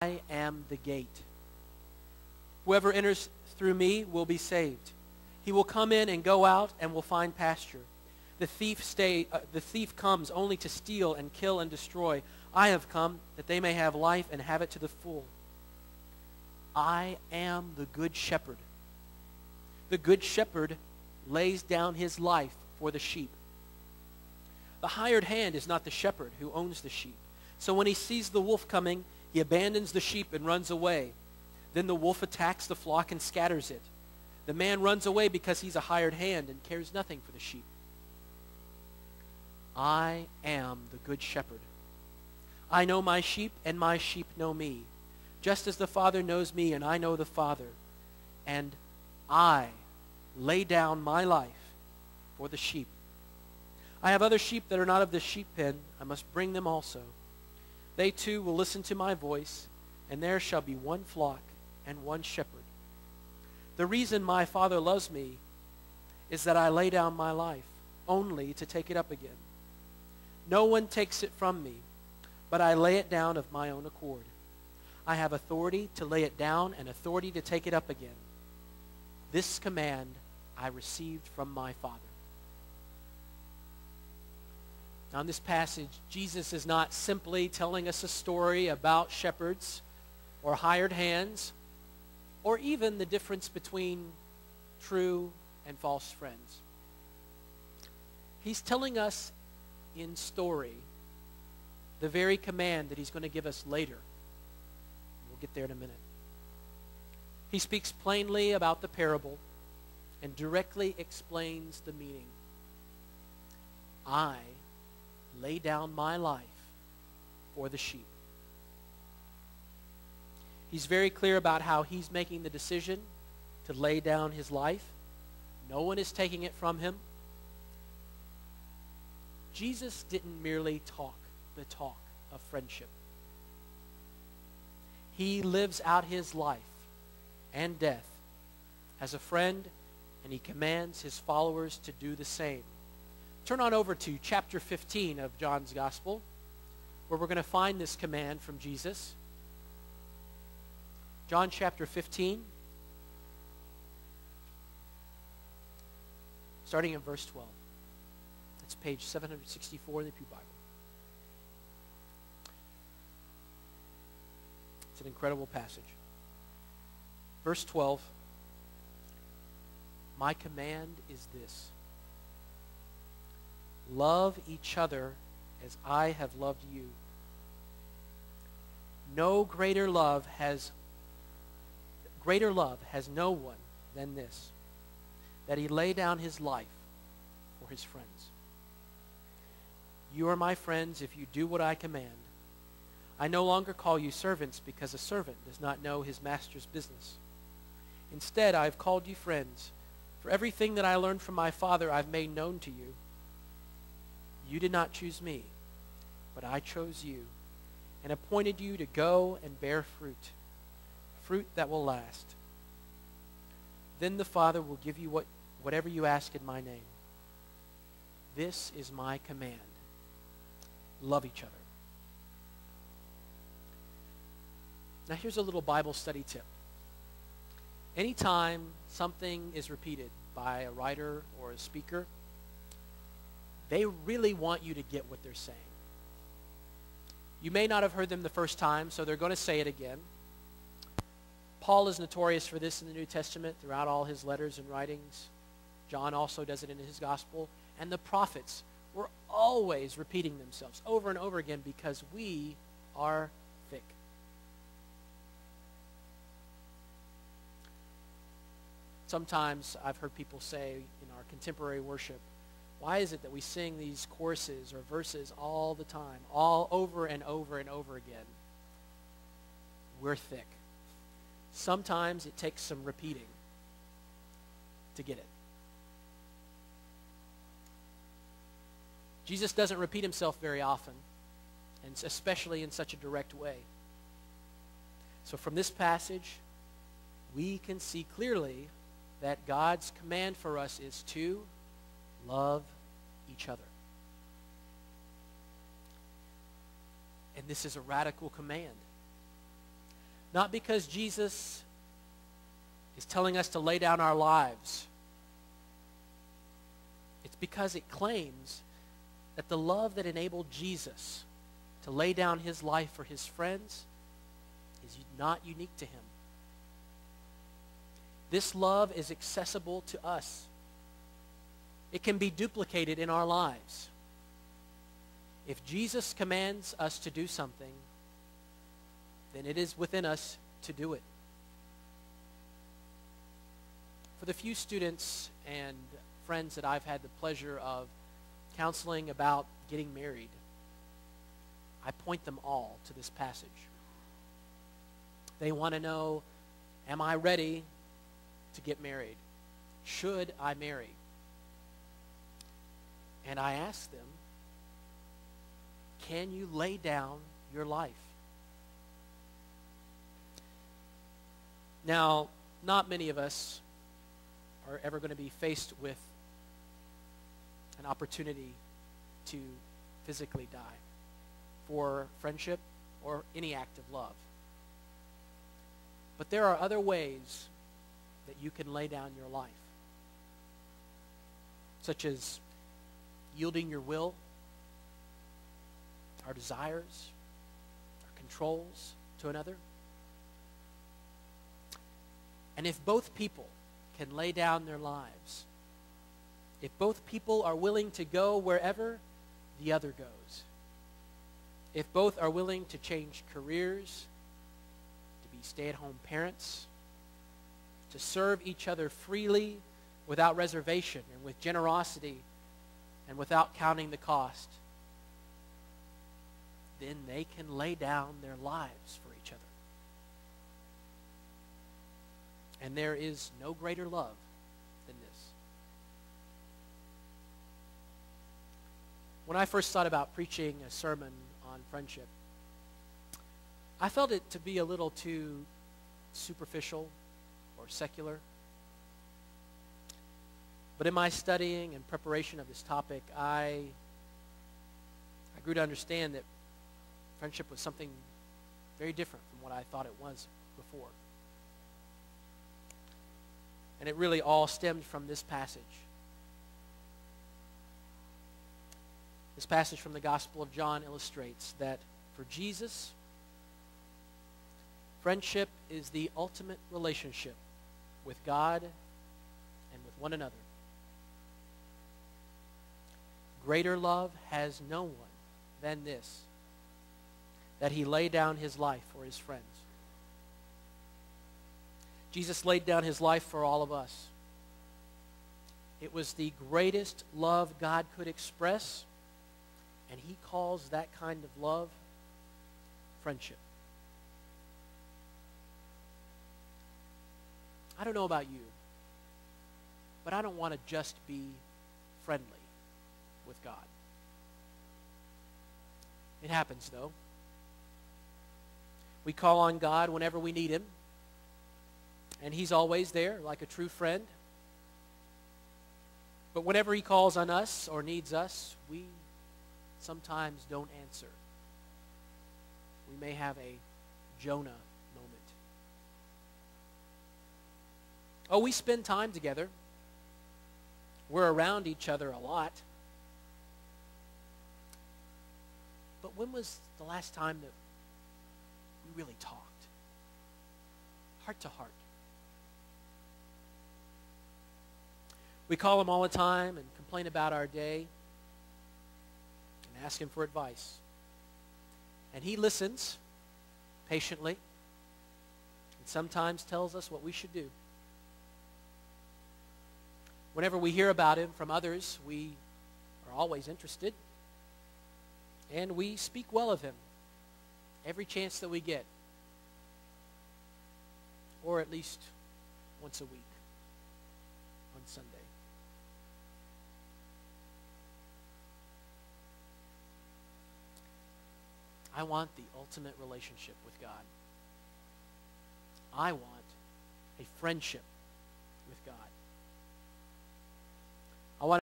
I am the gate. Whoever enters through me will be saved. He will come in and go out and will find pasture. The thief comes only to steal and kill and destroy. I have come that they may have life and have it to the full. I am the good shepherd. The good shepherd lays down his life for the sheep. The hired hand is not the shepherd who owns the sheep. So when he sees the wolf coming, he abandons the sheep and runs away. Then the wolf attacks the flock and scatters it. The man runs away because he's a hired hand and cares nothing for the sheep. I am the good shepherd. I know my sheep, and my sheep know me, just as the Father knows me, and I know the Father. And I lay down my life for the sheep. I have other sheep that are not of the sheep pen. I must bring them also. They too will listen to my voice, and there shall be one flock and one shepherd. The reason my Father loves me is that I lay down my life, only to take it up again. No one takes it from me, but I lay it down of my own accord. I have authority to lay it down and authority to take it up again. This command I received from my Father. Now in this passage, Jesus is not simply telling us a story about shepherds or hired hands, or even the difference between true and false friends. He's telling us in story the very command that he's going to give us later. We'll get there in a minute. He speaks plainly about the parable and directly explains the meaning. I lay down my life for the sheep. He's very clear about how he's making the decision to lay down his life. No one is taking it from him. Jesus didn't merely talk the talk of friendship. He lives out his life and death as a friend, and he commands his followers to do the same. Turn on over to chapter 15 of John's Gospel, where we're going to find this command from Jesus. John chapter 15, starting in verse 12. It's page 764 in the Pew Bible. It's an incredible passage. Verse 12, my command is this: love each other as I have loved you. Greater love has no one than this, that he lay down his life for his friends. You are my friends if you do what I command. I no longer call you servants, because a servant does not know his master's business. Instead, I have called you friends, for everything that I learned from my Father I've made known to you. You did not choose me, but I chose you and appointed you to go and bear fruit that will last. Then the Father will give you whatever you ask in my name. This is my command. Love each other. Now here's a little Bible study tip. Anytime something is repeated by a writer or a speaker, they really want you to get what they're saying. You may not have heard them the first time, so they're going to say it again. Paul is notorious for this in the New Testament throughout all his letters and writings. John also does it in his gospel. And the prophets were always repeating themselves over and over again because we are thick. Sometimes I've heard people say in our contemporary worship, why is it that we sing these choruses or verses all the time, all over and over and over again? We're thick. Sometimes it takes some repeating to get it. Jesus doesn't repeat himself very often, and especially in such a direct way. So from this passage, we can see clearly that God's command for us is to love each other. And this is a radical command. Not because Jesus is telling us to lay down our lives. It's because it claims that the love that enabled Jesus to lay down his life for his friends is not unique to him. This love is accessible to us. It can be duplicated in our lives. If Jesus commands us to do something, then it is within us to do it. For the few students and friends that I've had the pleasure of counseling about getting married, I point them all to this passage. They want to know, am I ready to get married? Should I marry? And I ask them, can you lay down your life? Now, not many of us are ever going to be faced with an opportunity to physically die for friendship or any act of love. But there are other ways that you can lay down your life, such as yielding your will, our desires, our controls to another. And if both people can lay down their lives, if both people are willing to go wherever the other goes, if both are willing to change careers, to be stay-at-home parents, to serve each other freely without reservation and with generosity and without counting the cost, then they can lay down their lives for each other. And there is no greater love than this. When I first thought about preaching a sermon on friendship, I felt it to be a little too superficial or secular. But in my studying and preparation of this topic, I grew to understand that friendship was something very different from what I thought it was before. And it really all stemmed from this passage. This passage from the Gospel of John illustrates that for Jesus, friendship is the ultimate relationship with God and with one another. Greater love has no one than this, that he laid down his life for his friends. Jesus laid down his life for all of us. It was the greatest love God could express, and he calls that kind of love friendship. I don't know about you, but I don't want to just be friendly with God. It happens, though. We call on God whenever we need him, and he's always there like a true friend. But whenever he calls on us or needs us, we sometimes don't answer. We may have a Jonah moment. Oh, we spend time together. We're around each other a lot. But when was the last time that we really talked? Heart to heart. We call him all the time and complain about our day and ask him for advice. And he listens patiently and sometimes tells us what we should do. Whenever we hear about him from others, we are always interested, and we speak well of him every chance that we get, or at least once a week on Sunday. I want the ultimate relationship with God. I want a friendship with God.